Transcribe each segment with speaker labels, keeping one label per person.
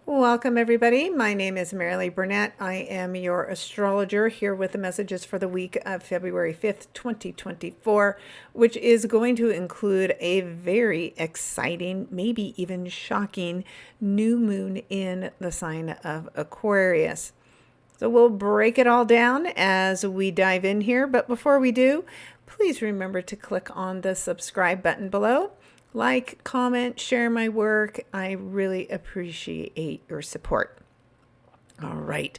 Speaker 1: Welcome, everybody. My name is Marilee Burnett. I am your astrologer here with the messages for the week of February 5th, 2024, which is going to include a very exciting, maybe even shocking new moon in the sign of Aquarius. So we'll break it all down as we dive in here. But before we do, please remember to click on the subscribe button below. Like, comment, share my work. I really appreciate your support. All right.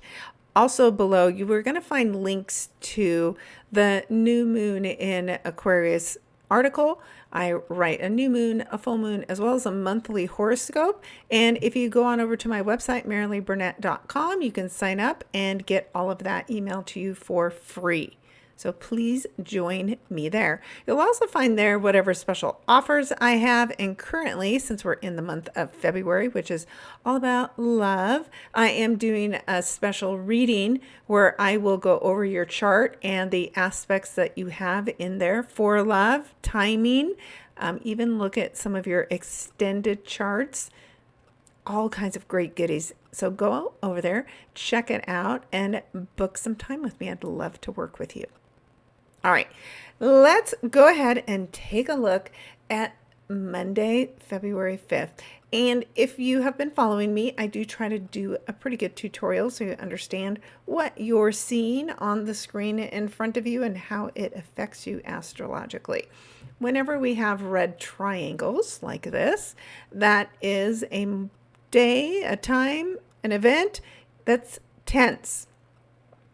Speaker 1: Also below, you are going to find links to the new moon in Aquarius article. I write a new moon, a full moon, as well as a monthly horoscope. And if you go on over to my website, marileeburnett.com, you can sign up and get all of that emailed to you for free. So please join me there. You'll also find there whatever special offers I have. And currently, since we're in the month of February, which is all about love, I am doing a special reading where I will go over your chart and the aspects that you have in there for love, timing, even look at some of your extended charts, all kinds of great goodies. So go over there, check it out, and book some time with me. I'd love to work with you. All right, let's go ahead and take a look at Monday, February 5th. And if you have been following me, I do try to do a pretty good tutorial so you understand what you're seeing on the screen in front of you and how it affects you astrologically. Whenever we have red triangles like this, that is a day, a time, an event that's tense.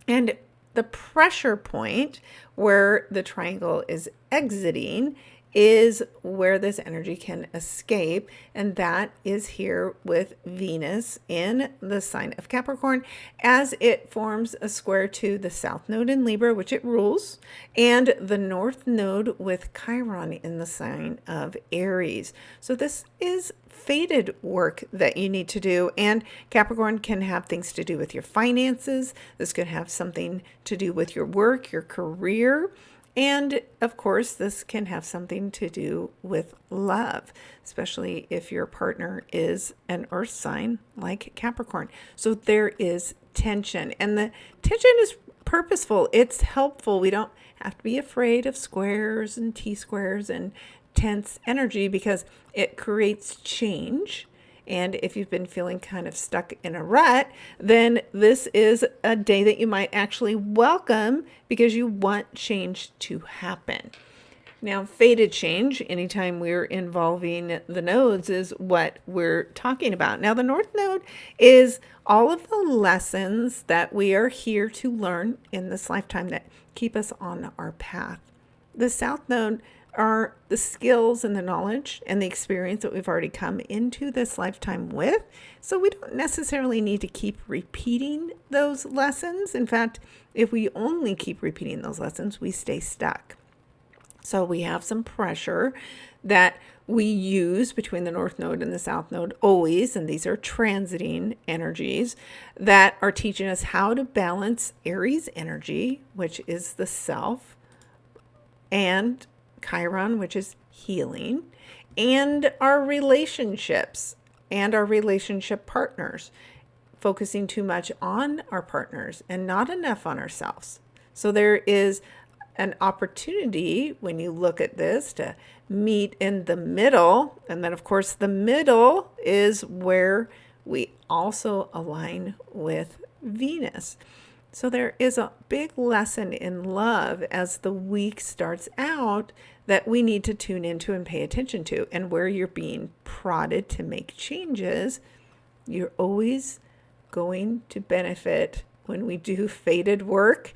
Speaker 1: And the pressure point where the triangle is exiting is where this energy can escape, and that is here with Venus in the sign of Capricorn as it forms a square to the South Node in Libra, which it rules, and the North Node with Chiron in the sign of Aries. So this is fated work that you need to do, and Capricorn can have things to do with your finances. This could have something to do with your work, your career. And of course, this can have something to do with love, especially if your partner is an earth sign like Capricorn. So there is tension, and the tension is purposeful. It's helpful. We don't have to be afraid of squares and T-squares and tense energy because it creates change. And if you've been feeling kind of stuck in a rut, then this is a day that you might actually welcome because you want change to happen. Now, fated change, anytime we're involving the nodes, is what we're talking about. Now, the North Node is all of the lessons that we are here to learn in this lifetime that keep us on our path. The South Node are the skills and the knowledge and the experience that we've already come into this lifetime with. So we don't necessarily need to keep repeating those lessons. In fact, if we only keep repeating those lessons, we stay stuck. So we have some pressure that we use between the North Node and the South Node always, and these are transiting energies that are teaching us how to balance Aries energy, which is the self, and Chiron, which is healing, and our relationships and our relationship partners, focusing too much on our partners and not enough on ourselves. So there is an opportunity when you look at this to meet in the middle. And then, of course, the middle is where we also align with Venus. So there is a big lesson in love as the week starts out that we need to tune into and pay attention to. And where you're being prodded to make changes, you're always going to benefit when we do fated work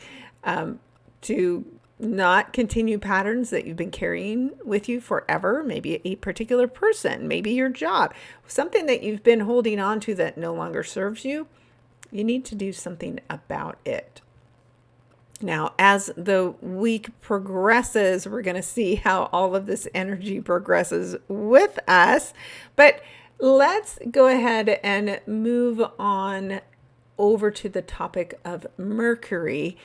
Speaker 1: to not continue patterns that you've been carrying with you forever. Maybe a particular person, maybe your job, something that you've been holding on to that no longer serves you. You need to do something about it. Now, as the week progresses, we're going to see how all of this energy progresses with us. But let's go ahead and move on over to the topic of Mercury,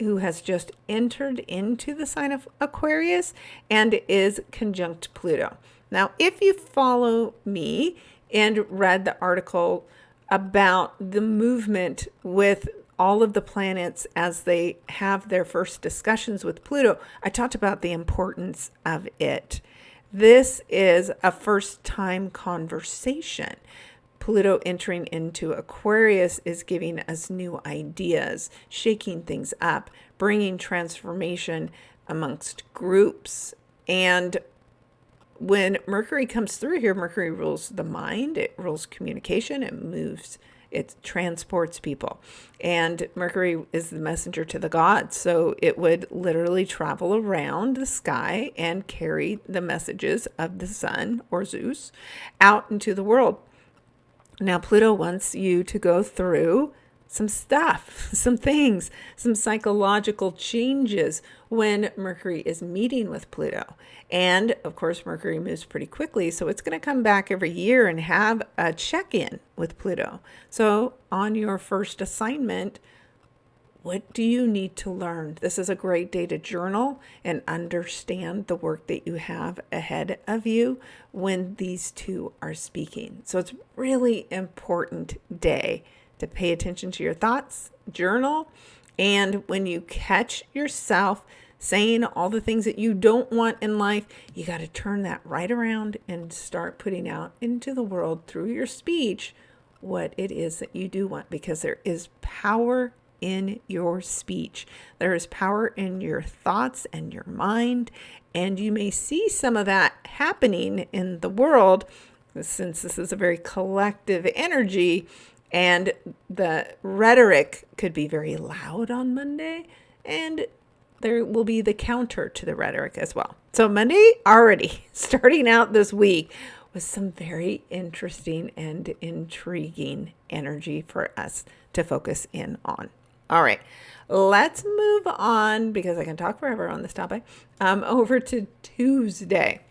Speaker 1: who has just entered into the sign of Aquarius and is conjunct Pluto. Now, if you follow me and read the article about the movement with all of the planets as they have their first discussions with Pluto, I talked about the importance of it. This is a first time conversation. Pluto entering into Aquarius is giving us new ideas, shaking things up, bringing transformation amongst groups. And when Mercury comes through here, Mercury rules the mind, it rules communication, it moves, it transports people. And Mercury is the messenger to the gods. So it would literally travel around the sky and carry the messages of the sun or Zeus out into the world. Now, Pluto wants you to go through some stuff, some things, some psychological changes when Mercury is meeting with Pluto. And of course, Mercury moves pretty quickly, so it's going to come back every year and have a check-in with Pluto. So on your first assignment, what do you need to learn? This is a great day to journal and understand the work that you have ahead of you when these two are speaking. So it's really important day to pay attention to your thoughts, journal, and when you catch yourself saying all the things that you don't want in life, you got to turn that right around and start putting out into the world through your speech what it is that you do want, because there is power in your speech. There is power in your thoughts and your mind, and you may see some of that happening in the world since this is a very collective energy, and the rhetoric could be very loud on Monday, and there will be the counter to the rhetoric as well. So Monday already starting out this week with some very interesting and intriguing energy for us to focus in on. All right, let's move on, because I can talk forever on this topic, over to Tuesday.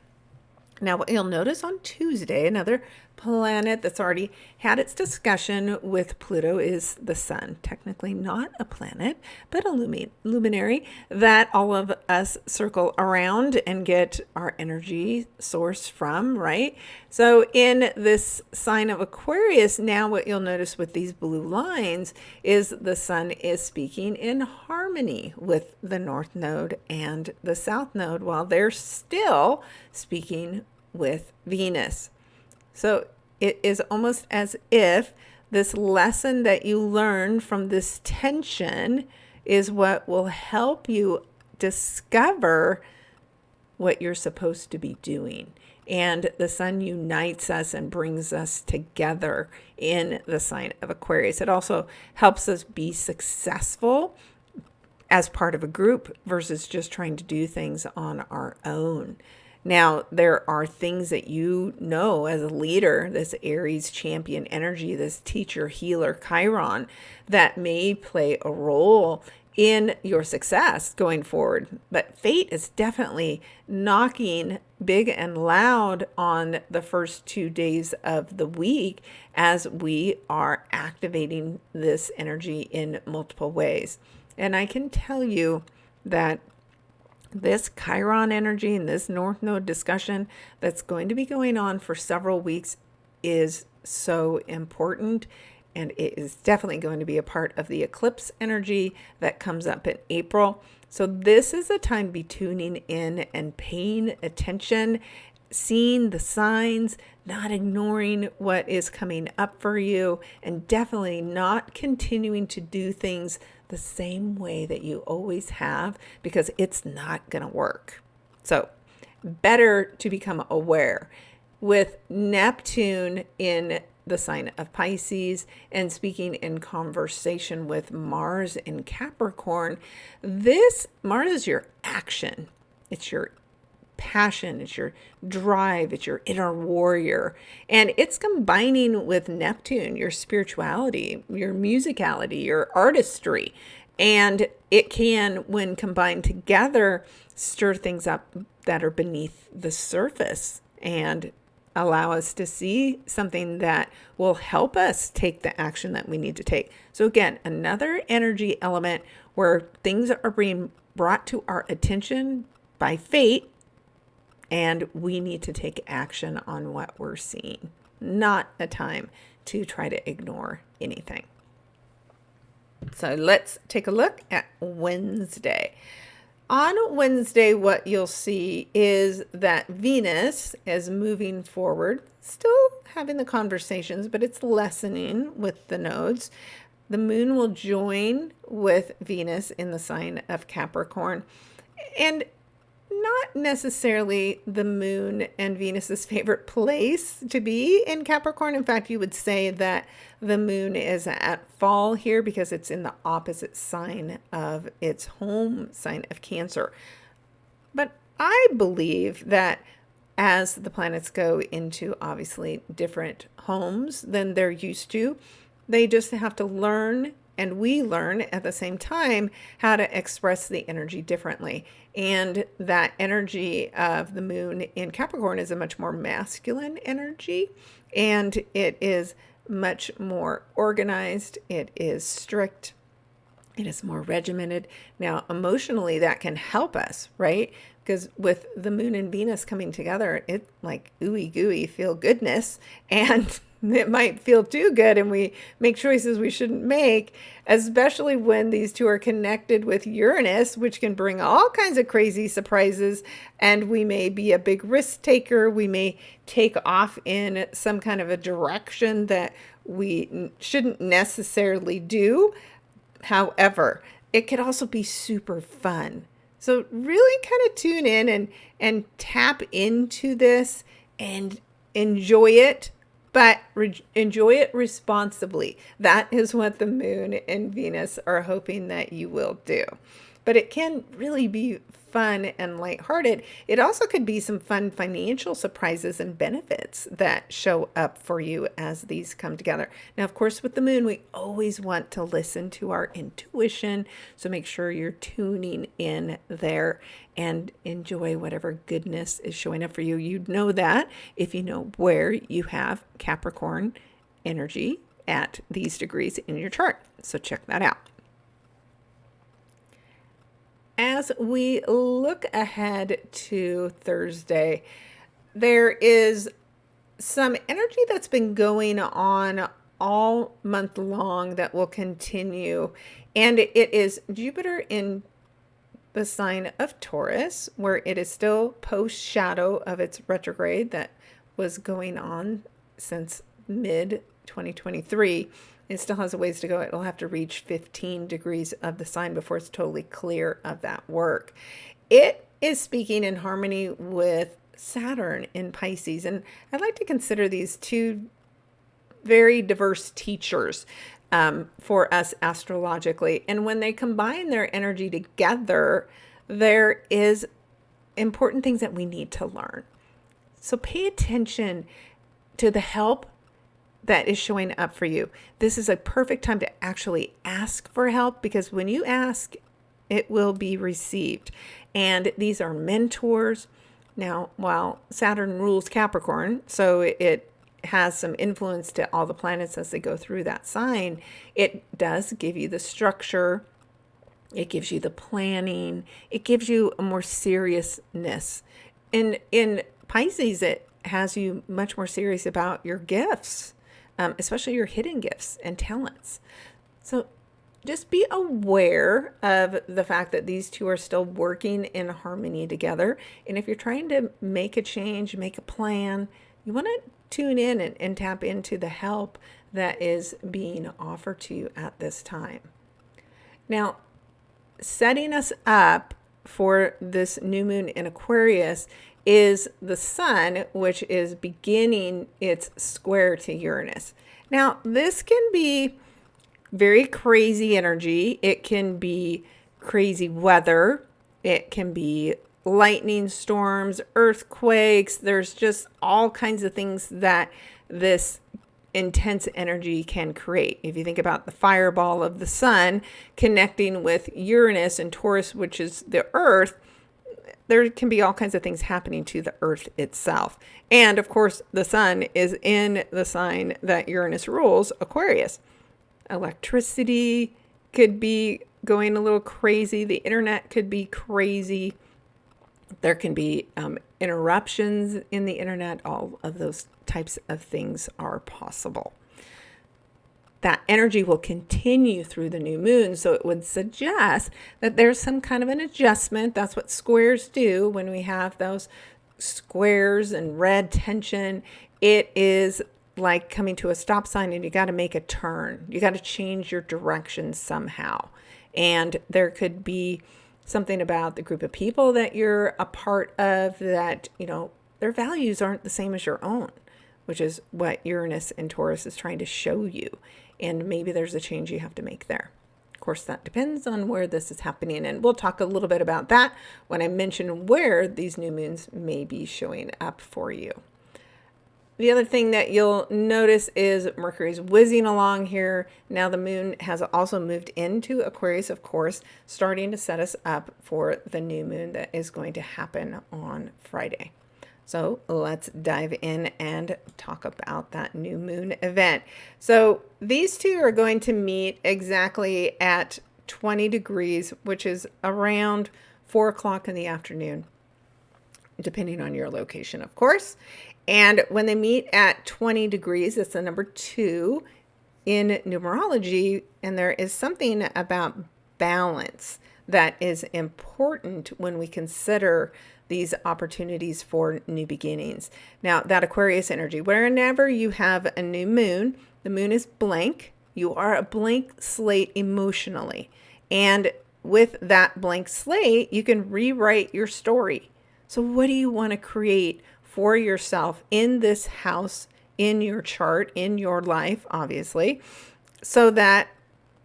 Speaker 1: Now, what you'll notice on Tuesday, another planet that's already had its discussion with Pluto is the sun. Technically not a planet, but a luminary that all of us circle around and get our energy source from, right? So in this sign of Aquarius, now what you'll notice with these blue lines is the sun is speaking in harmony with the North Node and the South Node, while they're still speaking with Venus. So it is almost as if this lesson that you learn from this tension is what will help you discover what you're supposed to be doing. And the sun unites us and brings us together in the sign of Aquarius. It also helps us be successful as part of a group versus just trying to do things on our own. Now, there are things that you know as a leader, this Aries champion energy, this teacher, healer, Chiron, that may play a role in your success going forward. But fate is definitely knocking big and loud on the first 2 days of the week as we are activating this energy in multiple ways. And I can tell you that this Chiron energy and this North Node discussion that's going to be going on for several weeks is so important. And it is definitely going to be a part of the eclipse energy that comes up in April. So this is a time to be tuning in and paying attention, seeing the signs, not ignoring what is coming up for you, and definitely not continuing to do things the same way that you always have, because it's not going to work. So better to become aware. With Neptune in the sign of Pisces and speaking in conversation with Mars in Capricorn, this Mars is your action. It's your passion, it's your drive, it's your inner warrior. And it's combining with Neptune, your spirituality, your musicality, your artistry. And it can, when combined together, stir things up that are beneath the surface and allow us to see something that will help us take the action that we need to take. So again, another energy element where things are being brought to our attention by fate, and we need to take action on what we're seeing. Not a time to try to ignore anything. So let's take a look at Wednesday. On Wednesday, what you'll see is that Venus is moving forward, still having the conversations, but it's lessening with the nodes. The moon will join with Venus in the sign of Capricorn. And not necessarily the moon and Venus's favorite place to be in Capricorn. In fact, you would say that the moon is at fall here because it's in the opposite sign of its home sign of Cancer. But I believe that as the planets go into obviously different homes than they're used to, they just have to learn, and we learn at the same time, how to express the energy differently. And that energy of the moon in Capricorn is a much more masculine energy, and it is much more organized. It is strict. It is more regimented. Now, emotionally, that can help us, right? Because with the moon and Venus coming together, it's like ooey gooey feel goodness, and it might feel too good and we make choices we shouldn't make, especially when these two are connected with Uranus, which can bring all kinds of crazy surprises. And we may be a big risk taker. We may take off in some kind of a direction that we shouldn't necessarily do. However, it could also be super fun. So really kind of tune in and tap into this and enjoy it, but enjoy it responsibly. That is what the moon and Venus are hoping that you will do. But it can really be fun and lighthearted. It also could be some fun financial surprises and benefits that show up for you as these come together. Now, of course, with the moon, we always want to listen to our intuition. So make sure you're tuning in there and enjoy whatever goodness is showing up for you. You'd know that if you know where you have Capricorn energy at these degrees in your chart. So check that out. As we look ahead to Thursday, there is some energy that's been going on all month long that will continue. And it is Jupiter in the sign of Taurus, where it is still post shadow of its retrograde that was going on since mid 2023. It still has a ways to go. It'll have to reach 15 degrees of the sign before it's totally clear of that work. It is speaking in harmony with Saturn in Pisces. And I'd like to consider these two very diverse teachers for us astrologically. And when they combine their energy together, there is important things that we need to learn. So pay attention to the help that is showing up for you. This is a perfect time to actually ask for help, because when you ask, it will be received. And these are mentors. Now, while Saturn rules Capricorn, so it has some influence to all the planets as they go through that sign, it does give you the structure. It gives you the planning. It gives you a more seriousness. In Pisces, it has you much more serious about your gifts, especially your hidden gifts and talents. So just be aware of the fact that these two are still working in harmony together. And if you're trying to make a change, make a plan, you want to tune in and tap into the help that is being offered to you at this time. Now, setting us up for this new moon in Aquarius is the sun, which is beginning its square to Uranus. Now, this can be very crazy energy. It can be crazy weather. It can be lightning storms, earthquakes. There's just all kinds of things that this intense energy can create. If you think about the fireball of the sun connecting with Uranus and Taurus, which is the earth, there can be all kinds of things happening to the earth itself. And of course, the sun is in the sign that Uranus rules, Aquarius. Electricity could be going a little crazy. The internet could be crazy. There can be interruptions in the internet. All of those types of things are possible. that energy will continue through the new moon. So it would suggest that there's some kind of an adjustment. That's what squares do when we have those squares and red tension. It is like coming to a stop sign and you got to make a turn. You got to change your direction somehow. And there could be something about the group of people that you're a part of that, their values aren't the same as your own, which is what Uranus and Taurus is trying to show you. And maybe there's a change you have to make there. Of course, that depends on where this is happening. And we'll talk a little bit about that when I mention where these new moons may be showing up for you. The other thing that you'll notice is Mercury's whizzing along here. Now the moon has also moved into Aquarius, of course, starting to set us up for the new moon that is going to happen on Friday. So let's dive in and talk about that new moon event. So these two are going to meet exactly at 20 degrees, which is around 4 o'clock in the afternoon, depending on your location, of course. And when they meet at 20 degrees, that's the number 2 in numerology. And there is something about balance that is important when we consider these opportunities for new beginnings. Now, that Aquarius energy, whenever you have a new moon, the moon is blank. You are a blank slate emotionally. And with that blank slate, you can rewrite your story. So what do you want to create for yourself in this house, in your chart, in your life, obviously, so that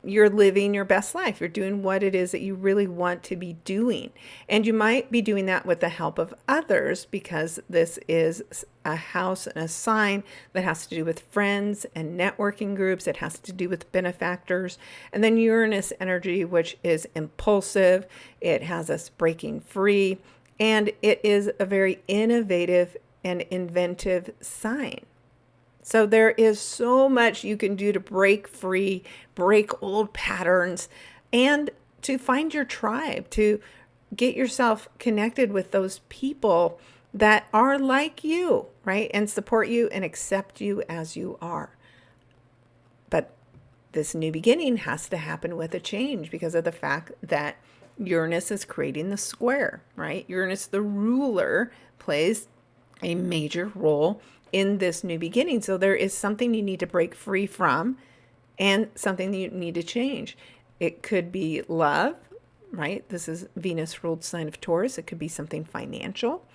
Speaker 1: you're living your best life. You're doing what it is that you really want to be doing. And you might be doing that with the help of others because this is a house and a sign that has to do with friends and networking groups. It has to do with benefactors. And then Uranus energy, which is impulsive. It has us breaking free. And it is a very innovative and inventive sign. So there is so much you can do to break free, break old patterns, and to find your tribe, to get yourself connected with those people that are like you, right? And support you and accept you as you are. But this new beginning has to happen with a change because of the fact that Uranus is creating the square, right? Uranus, the ruler, plays a major role in this new beginning. So there is something you need to break free from and something that you need to change. It could be love, right? This is Venus ruled sign of Taurus. It could be something financial,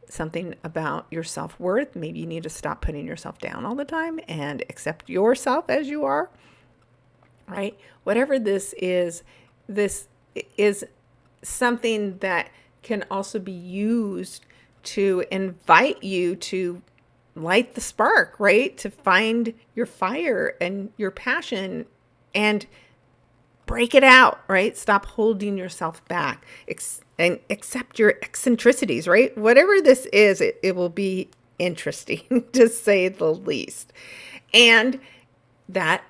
Speaker 1: something about your self-worth. Maybe you need to stop putting yourself down all the time and accept yourself as you are, right? Whatever this is something that can also be used to invite you to light the spark, right? To find your fire and your passion and break it out, right? Stop holding yourself back and accept your eccentricities, right? Whatever this is, it will be interesting to say the least. And that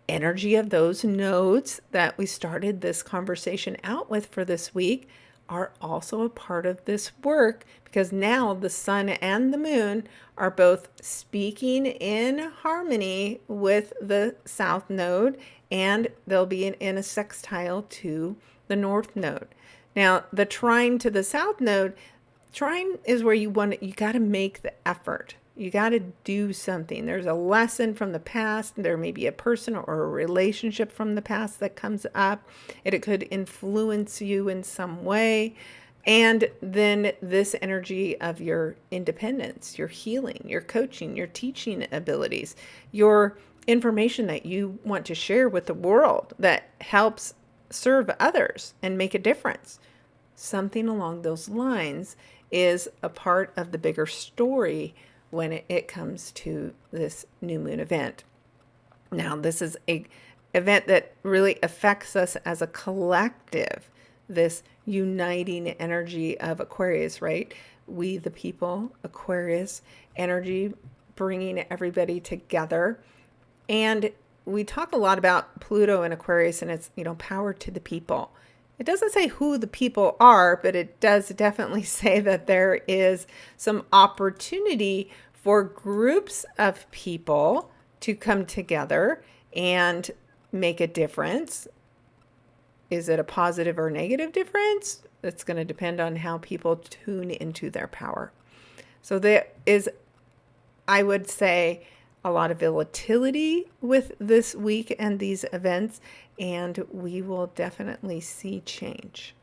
Speaker 1: energy of those nodes that we started this conversation out with for this week are also a part of this work because now the sun and the moon are both speaking in harmony with the south node and they'll be in a sextile to the north node. Now, the trine to the south node, trine is where you got to make the effort. You got to do something. There's a lesson from the past. There may be a person or a relationship from the past that comes up. It could influence you in some way. And then this energy of your independence, your healing, your coaching, your teaching abilities, your information that you want to share with the world that helps serve others and make a difference. Something along those lines is a part of the bigger story when it comes to this new moon event. Now, this is an event that really affects us as a collective, this uniting energy of Aquarius, right? We, the people, Aquarius energy, bringing everybody together. And we talk a lot about Pluto and Aquarius and its, power to the people. It doesn't say who the people are, but it does definitely say that there is some opportunity for groups of people to come together and make a difference. Is it a positive or negative difference? It's going to depend on how people tune into their power. So there is, I would say, a lot of volatility with this week and these events, and we will definitely see change.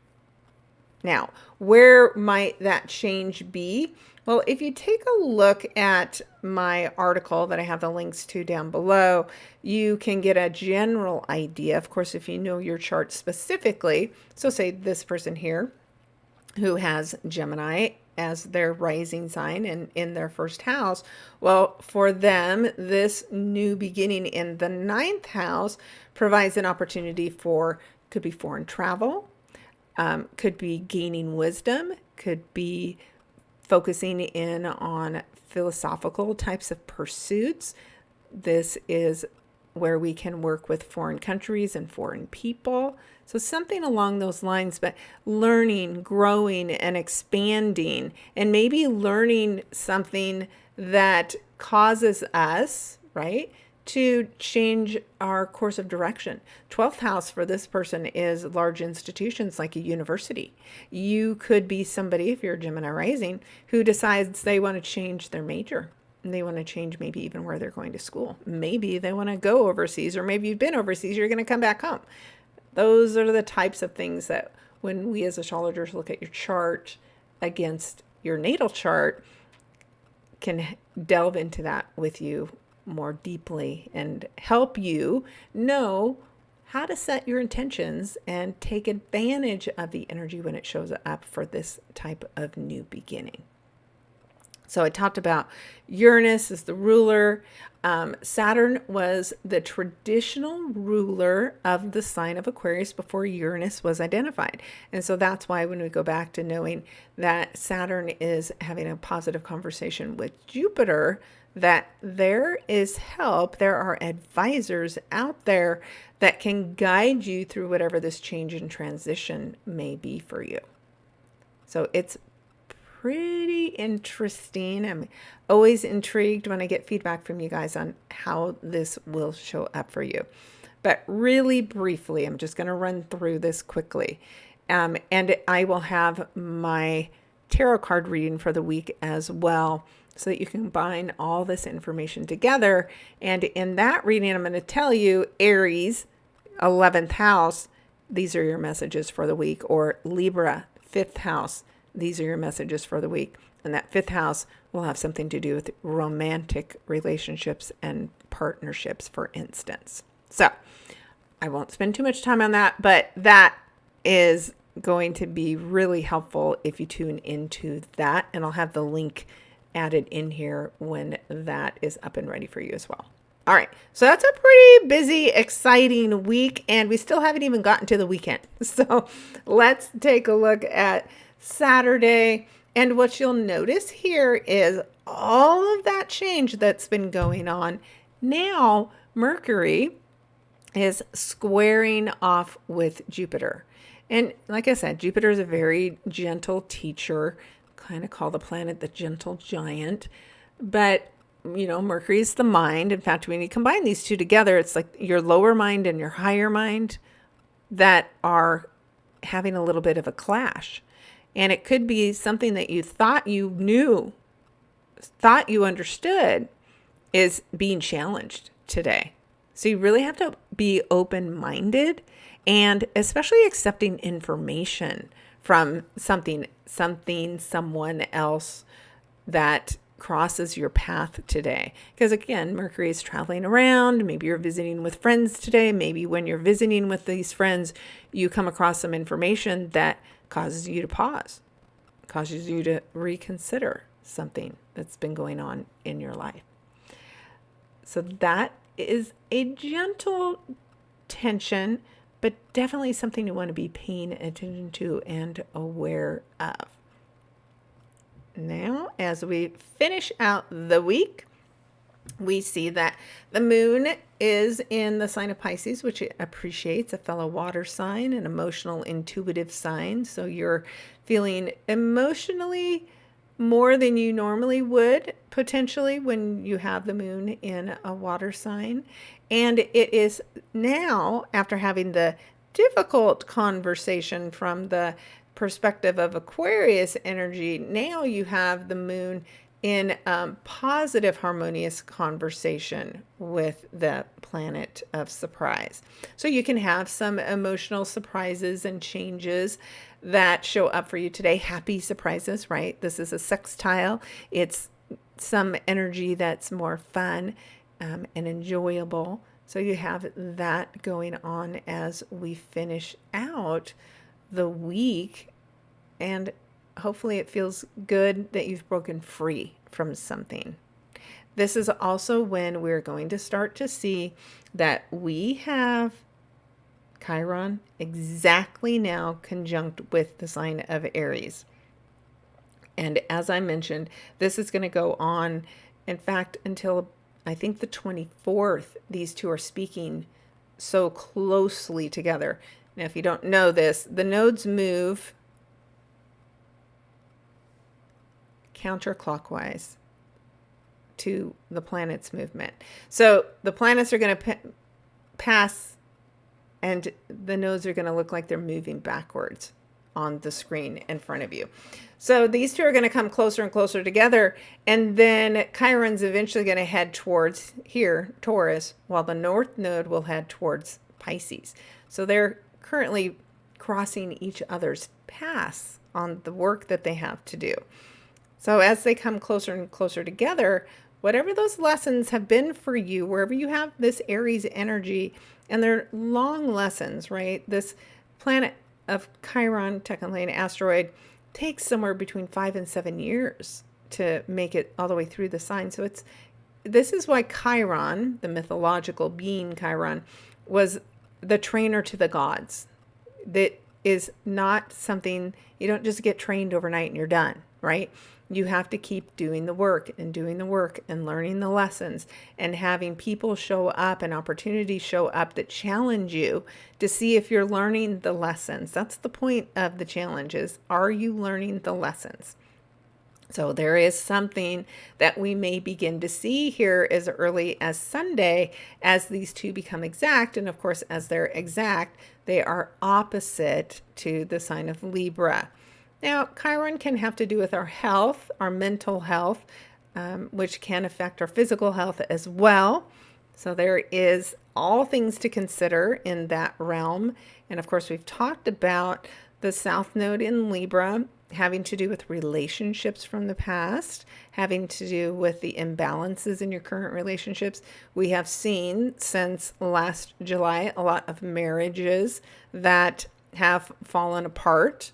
Speaker 1: Now, where might that change be? Well, if you take a look at my article that I have the links to down below, you can get a general idea. Of course, if you know your chart specifically, so say this person here who has Gemini as their rising sign and in their first house, well, for them, this new beginning in the ninth house provides an opportunity for, could be foreign travel, could be gaining wisdom, could be focusing in on philosophical types of pursuits. This is where we can work with foreign countries and foreign people. So something along those lines, but learning, growing, and expanding, and maybe learning something that causes us, right, to change our course of direction. 12th house for this person is large institutions like a university. You could be somebody, if you're a Gemini rising, who decides they want to change their major. And they want to change maybe even where they're going to school. Maybe they want to go overseas, or maybe you've been overseas, you're going to come back home. Those are the types of things that when we as astrologers look at your chart against your natal chart, can delve into that with you more deeply and help you know how to set your intentions and take advantage of the energy when it shows up for this type of new beginning. So I talked about Uranus as the ruler. Saturn was the traditional ruler of the sign of Aquarius before Uranus was identified. And so that's why when we go back to knowing that Saturn is having a positive conversation with Jupiter, that there is help, there are advisors out there that can guide you through whatever this change and transition may be for you. So it's pretty interesting. I'm always intrigued when I get feedback from you guys on how this will show up for you. But really briefly, I'm just going to run through this quickly. And I will have my tarot card reading for the week as well, so that you can combine all this information together. And in that reading, I'm going to tell you, Aries, 11th house, these are your messages for the week, or Libra, 5th house, these are your messages for the week. And that 5th house will have something to do with romantic relationships and partnerships, for instance. So I won't spend too much time on that, but that is going to be really helpful if you tune into that. And I'll have the link added in here when that is up and ready for you as well. All right, so that's a pretty busy, exciting week, and we still haven't even gotten to the weekend. So let's take a look at Saturday. And what you'll notice here is all of that change that's been going on. Now, Mercury is squaring off with Jupiter. And like I said, Jupiter is a very gentle teacher, kind of call the planet the gentle giant. But, you know, Mercury is the mind. In fact, when you combine these two together, it's like your lower mind and your higher mind that are having a little bit of a clash. And it could be something that you thought you knew, thought you understood, is being challenged today. So you really have to be open-minded, and especially accepting information from someone else that crosses your path today. Because again, Mercury is traveling around. Maybe you're visiting with friends today. Maybe when you're visiting with these friends, you come across some information that causes you to pause, causes you to reconsider something that's been going on in your life. So that is a gentle tension, but definitely something you want to be paying attention to and aware of. Now, as we finish out the week, we see that the moon is in the sign of Pisces, which it appreciates, a fellow water sign, an emotional, intuitive sign. So you're feeling emotionally more than you normally would potentially when you have the moon in a water sign. And it is now, after having the difficult conversation from the perspective of Aquarius energy, now you have the moon in positive, harmonious conversation with the planet of surprise. So you can have some emotional surprises and changes that show up for you today. Happy surprises, right? This is a sextile. It's some energy that's more fun and enjoyable. So you have that going on as we finish out the week, and hopefully it feels good that you've broken free from something. This is also when we're going to start to see that we have Chiron exactly now conjunct with the sign of Aries. And as I mentioned, this is going to go on, in fact, until I think the 24th. These two are speaking so closely together. Now, if you don't know this, the nodes move counterclockwise to the planet's movement. So the planets are going to pass, and the nodes are going to look like they're moving backwards on the screen in front of you. So these two are going to come closer and closer together, and then Chiron's eventually going to head towards here, Taurus, while the north node will head towards Pisces. So they're currently crossing each other's paths on the work that they have to do. So as they come closer and closer together, whatever those lessons have been for you, wherever you have this Aries energy, and they're long lessons, right? This planet of Chiron, technically an asteroid, takes somewhere between 5 and 7 years to make it all the way through the sign. So this is why Chiron, the mythological being Chiron, was the trainer to the gods. That is not something, you don't just get trained overnight and you're done, right? You have to keep doing the work and learning the lessons and having people show up and opportunities show up that challenge you to see if you're learning the lessons. That's the point of the challenge, is, are you learning the lessons? So there is something that we may begin to see here as early as Sunday as these two become exact. And of course, as they're exact, they are opposite to the sign of Libra. Now, Chiron can have to do with our health, our mental health, which can affect our physical health as well. So there is all things to consider in that realm. And of course, we've talked about the South Node in Libra having to do with relationships from the past, having to do with the imbalances in your current relationships. We have seen since last July a lot of marriages that have fallen apart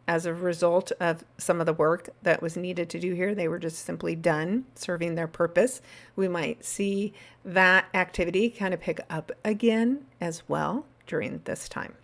Speaker 1: as a result of some of the work that was needed to do here. They were just simply done serving their purpose. We might see that activity kind of pick up again as well during this time.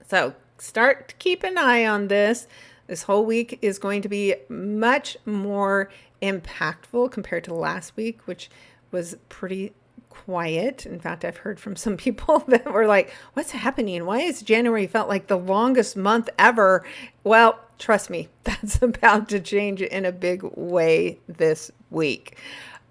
Speaker 1: So start to keep an eye on this. This whole week is going to be much more impactful compared to last week, which was pretty quiet. In fact, I've heard from some people that were like, what's happening? Why has January felt like the longest month ever? Well, trust me, that's about to change in a big way this week.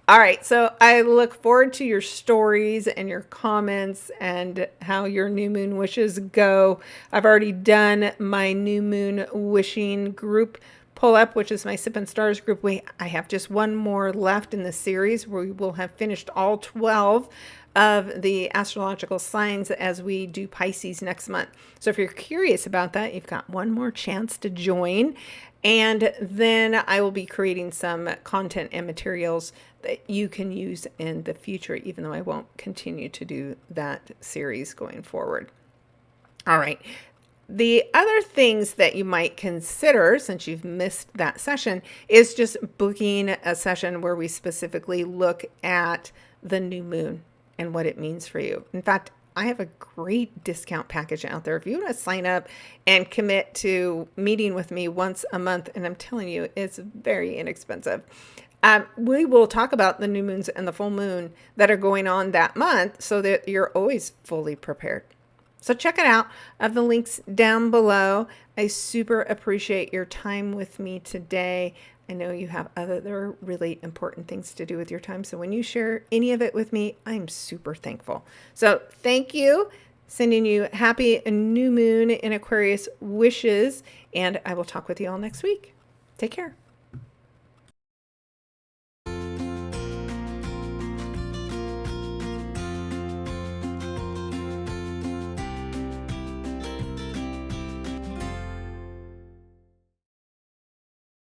Speaker 1: All right, so I look forward to your stories and your comments and how your new moon wishes go. I've already done my new moon wishing group pull up, which is my Sip and Stars group. I have just one more left in the series where we will have finished all 12 of the astrological signs as we do Pisces next month. So if you're curious about that, you've got one more chance to join. And then I will be creating some content and materials that you can use in the future, even though I won't continue to do that series going forward. All right. The other things that you might consider, since you've missed that session, is just booking a session where we specifically look at the new moon and what it means for you. In fact, I have a great discount package out there. If you want to sign up and commit to meeting with me once a month, and I'm telling you, it's very inexpensive. We will talk about the new moons and the full moon that are going on that month so that you're always fully prepared. So check it out. I have the links down below. I super appreciate your time with me today. I know you have other really important things to do with your time. So when you share any of it with me, I'm super thankful. So thank you. Sending you happy new moon in Aquarius wishes. And I will talk with you all next week. Take care.